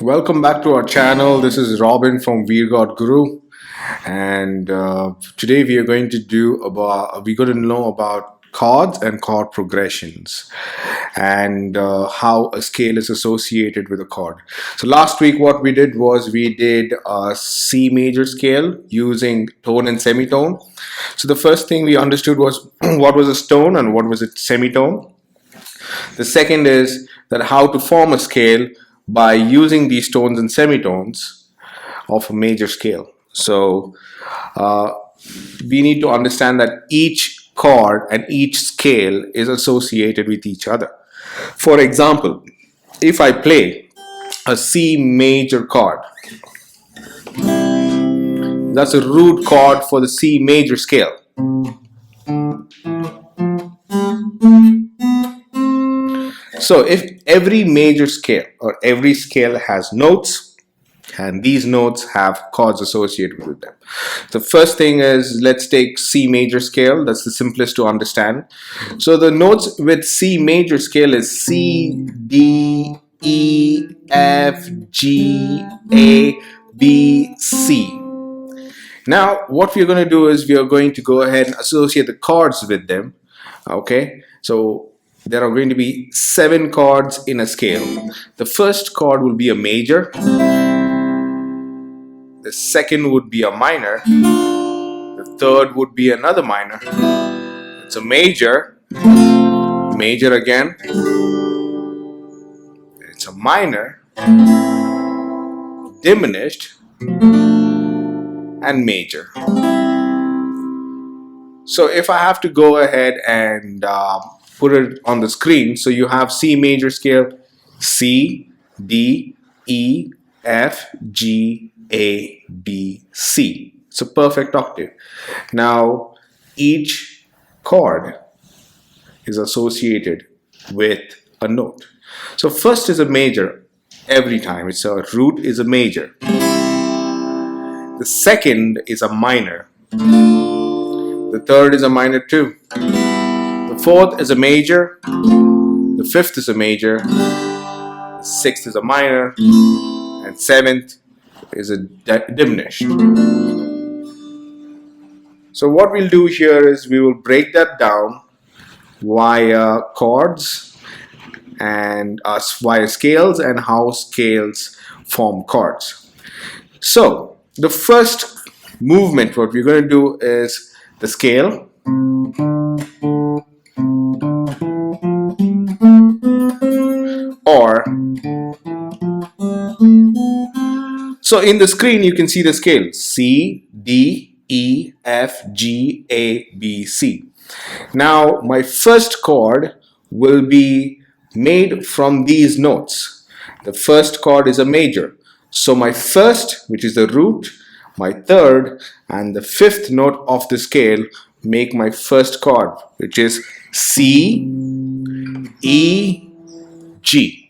Welcome back to our channel. This is Robin from WeGotGuru, and today we are going to know about chords and chord progressions, and how a scale is associated with a chord. So last week what we did was we did a C major scale using tone and semitone. So the first thing we understood was what was a tone and what was a semitone. The second is that how to form a scale by using these tones and semitones of a major scale. So we need to understand that each chord and each scale is associated with each other. For example, if I play a C major chord, that's a root chord for the C major scale. So if every major scale or every scale has notes, and these notes have chords associated with them. The first thing is, let's take C major scale. That's the simplest to understand. So the notes with C major scale is C, D, E, F, G, A, B, C. Now what we're going to do is we are going to go ahead and associate the chords with them. Okay, so there are going to be 7 chords in a scale. The first chord will be a major. The second would be a minor. The third would be another minor. It's a major, major again. It's a minor, diminished, and major. So if I have to go ahead and put it on the screen, so you have C major scale, C, D, E, F, G, A, B, C. It's a perfect octave. Now each chord is associated with a note. So first is a major every time. It's a root is a major. The second is a minor. The third is a minor too. The fourth is a major. The fifth is a major. The sixth is a minor. And seventh is a diminished. So what we'll do here is we will break that down via chords and via scales and how scales form chords. So the first movement, what we're going to do is the scale. So in the screen you can see the scale C, D, E, F, G, A, B, C. Now my first chord will be made from these notes. The first chord is a major. So my first, which is the root, my third, and the fifth note of the scale make my first chord, which is C, E, G.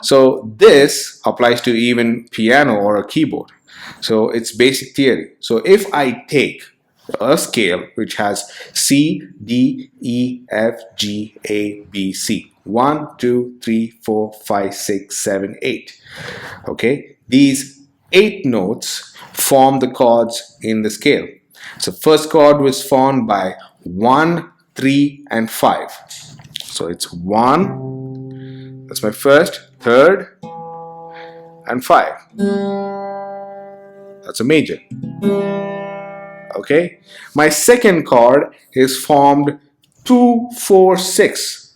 So this applies to even piano or a keyboard. So it's basic theory. So if I take a scale which has C, D, E, F, G, A, B, C. 1, 2, 3, 4, 5, 6, 7, 8. Okay, these 8 notes form the chords in the scale. So first chord was formed by 1, 3, and 5. So it's 1, that's my first, third, and 5. That's a major. Okay, my second chord is formed 2, 4, 6.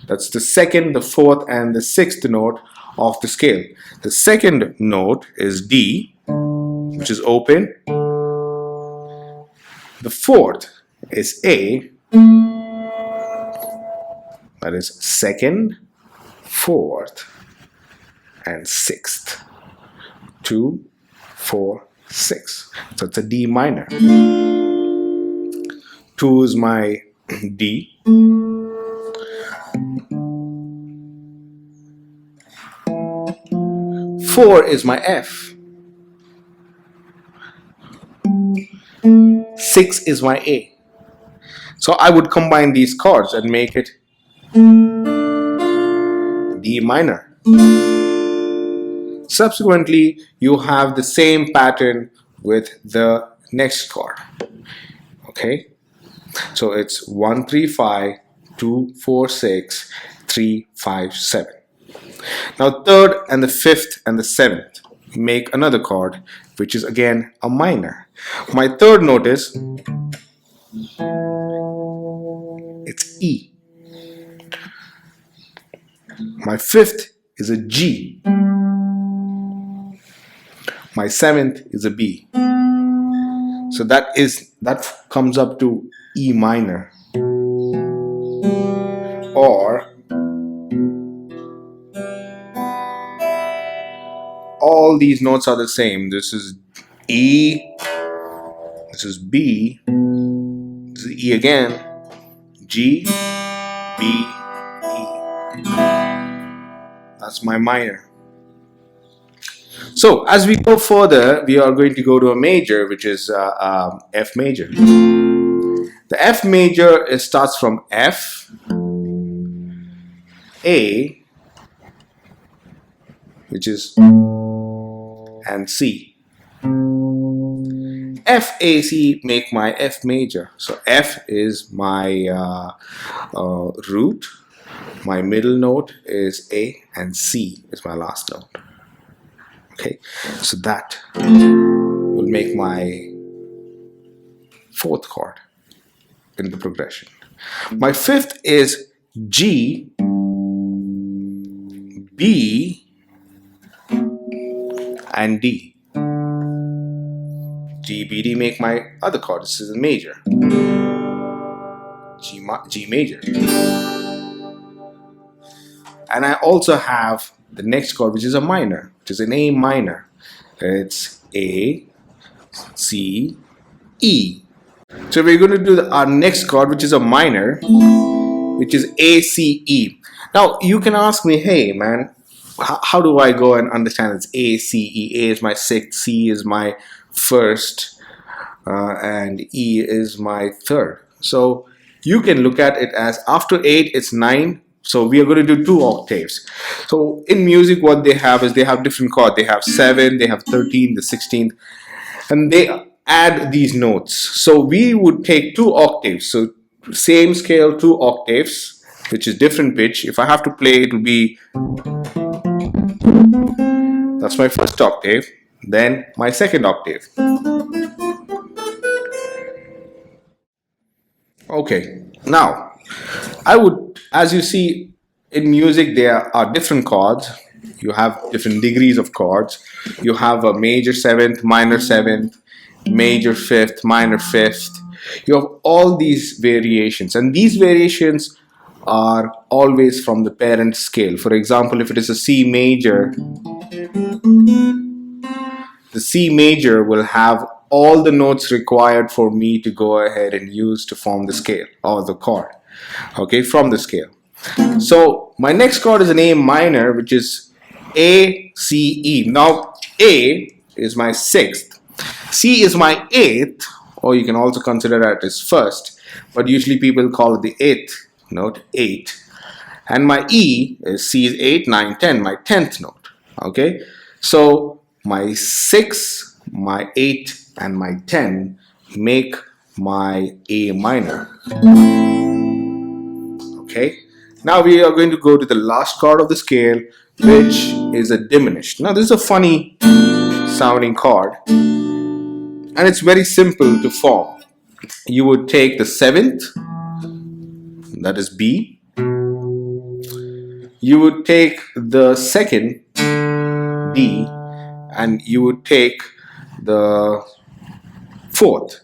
That's the second, the fourth, and the sixth note of the scale. The second note is D, which is open. The fourth is A, that is second, fourth, and sixth. 2, 4, 6. So it's a D minor. 2 is my D. 4 is my F. 6 is my A. So I would combine these chords and make it D minor. Subsequently, you have the same pattern with the next chord. Okay, so it's 1 3 5 2 4 6 3 5 7. Now third and the fifth and the seventh make another chord, which is again a minor. My third note is it's E. My fifth is a G. My seventh is a B. So that comes up to E minor. Or all these notes are the same. This is E, this is B, this is E again, G, B, E. That's my minor. So as we go further, we are going to go to a major, which is F major. The F major starts from F, A, which is, and C. F, A, C make my F major. So F is my root, my middle note is A, and C is my last note. Okay, so that will make my fourth chord in the progression. My fifth is G, B, and D. G, B, D make my other chord. This is a major. G major. And I also have the next chord, which is a minor, which is an A minor. It's A, C, E. So we're going to do our next chord, which is a minor, which is A, C, E. Now you can ask me, hey man, how do I go and understand it's A, C, E? A is my sixth, C is my first, and E is my third. So you can look at it as after 8 it's 9. So we are going to do 2 octaves. So in music what they have is they have different chords. They have 7, they have 13, the 16th, and they add these notes. So we would take 2 octaves. So same scale, 2 octaves, which is different pitch. If I have to play, it will be, that's my first octave, then my second octave. Okay, now I would, as you see in music, there are different chords. You have different degrees of chords. You have a major 7th, minor 7th, major 5th, minor 5th. You have all these variations, and these variations are always from the parent scale. For example, if it is a C major, the C major will have all the notes required for me to go ahead and use to form the scale or the chord, okay, from the scale. So my next chord is an A minor, which is A, C, E. Now A is my 6th, C is my 8th, or you can also consider that as first, but usually people call it the 8th note, 8. And my E is C is 8, 9, 10, my 10th note. Okay, so my 6, my 8, and my 10 make my A minor. Okay, now we are going to go to the last chord of the scale, which is a diminished. Now this is a funny sounding chord, and it's very simple to form. You would take the 7th, that is B. You would take the second, D, and you would take the 4th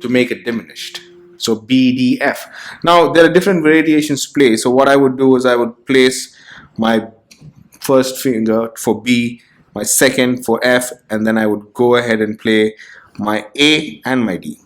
to make it diminished. So B, D, F. Now there are different variations to play. So what I would do is I would place my first finger for B, my second for F, and then I would go ahead and play my A and my D.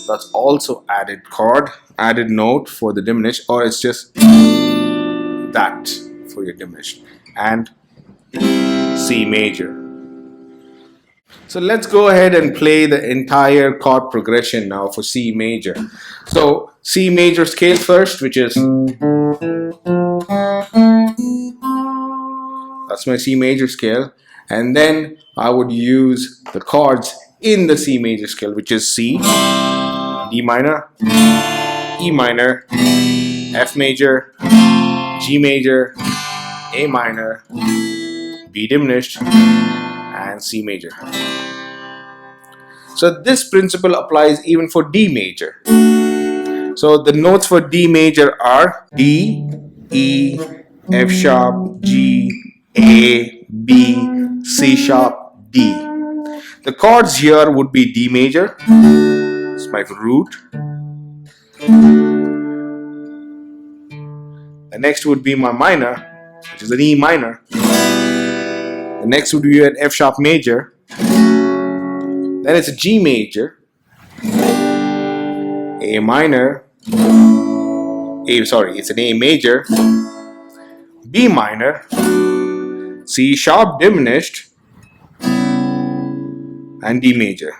That's also added chord, added note for the diminished, or it's just that for your diminished. And C major. So let's go ahead and play the entire chord progression now for C major. So C major scale first, which is, that's my C major scale, and then I would use the chords in the C major scale, which is C, D minor, E minor, F major, G major, A minor, B diminished, and C major. So this principle applies even for D major. So the notes for D major are D, E, F sharp, G, A, B, C sharp, D. The chords here would be D major, it's my root. The next would be my minor, which is an E minor. The next would be an F sharp major. Then it's a G major, A minor, it's an A major, B minor, C sharp diminished, and D major.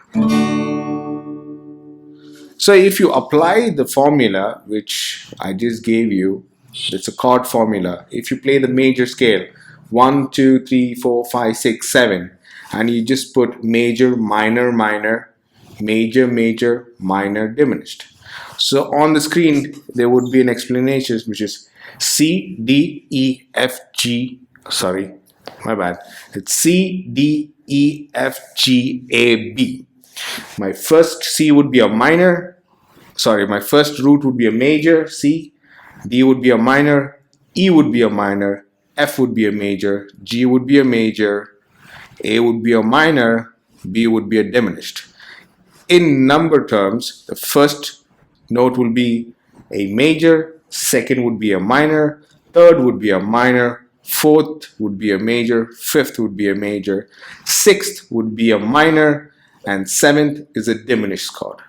So if you apply the formula which I just gave you, it's a chord formula. If you play the major scale 1, 2, 3, 4, 5, 6, 7, and you just put major, minor, minor, major, major, minor, diminished. So on the screen there would be an explanation which is C, D, E, F, G. Sorry, my bad. It's C, D, E, F, G, A, B. My first C would be a minor. Sorry, my first root would be a major, C. D would be a minor. E would be a minor. F would be a major. G would be a major. A would be a minor. B would be a diminished. In number terms, the first note will be a major, second would be a minor, third would be a minor, fourth would be a major, fifth would be a major, sixth would be a minor, and seventh is a diminished chord.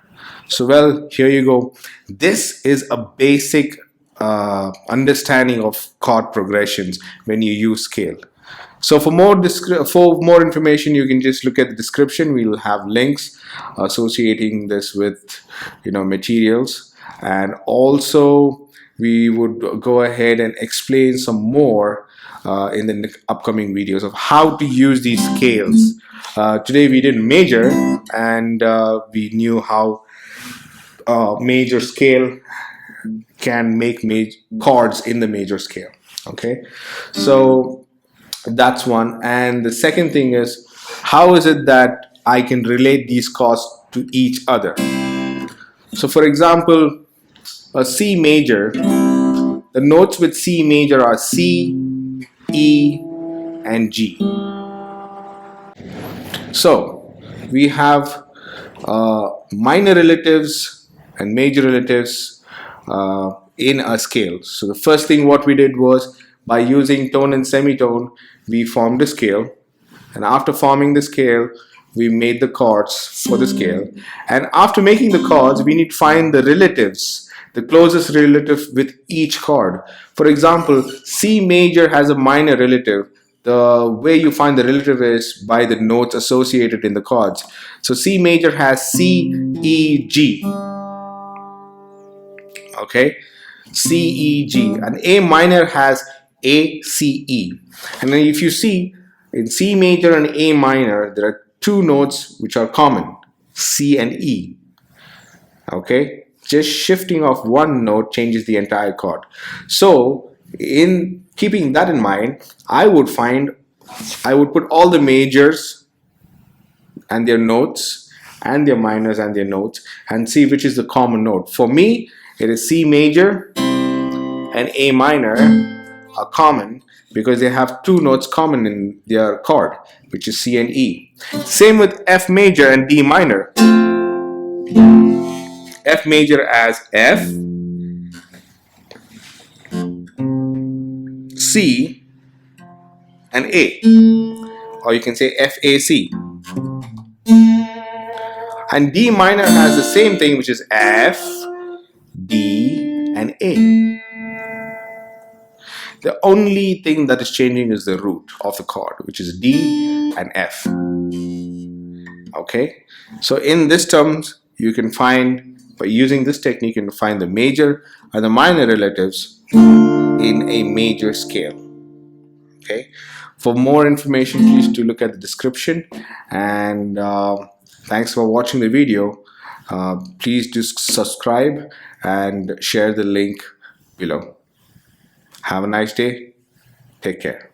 So well, here you go. This is a basic understanding of chord progressions when you use scale. So for more information, you can just look at the description. We'll have links associating this with materials, and also we would go ahead and explain some more in the upcoming videos of how to use these scales. Today we did major, and we knew how major scale can make chords in the major scale. Okay, so that's one. And the second thing is, how is it that I can relate these chords to each other? So for example, a C major, the notes with C major are C, E, and G. So we have minor relatives and major relatives in a scale. So the first thing what we did was, by using tone and semitone, we formed a scale, and after forming the scale we made the chords for the scale, and after making the chords we need to find the relatives, the closest relative with each chord. For example, C major has a minor relative. The way you find the relative is by the notes associated in the chords. So C major has C, E, G. Okay, C, E, G, and A minor has A, C, E. And then if you see, in C major and A minor, there are two notes which are common, C and E. Okay, just shifting of one note changes the entire chord. So in keeping that in mind, I would put all the majors and their notes and their minors and their notes and see which is the common note. For me, it is C major and A minor are common because they have two notes common in their chord, which is C and E. Same with F major and D minor. F major as F, C, and A, or you can say FAC. And D minor has the same thing, which is F, D, and A. The only thing that is changing is the root of the chord, which is D and F. Okay, so in this terms, you can find, by using this technique, you can find the major and the minor relatives in a major scale. Okay, for more information, please do look at the description. And thanks for watching the video. Please do subscribe and share the link below. Have a nice day. Take care.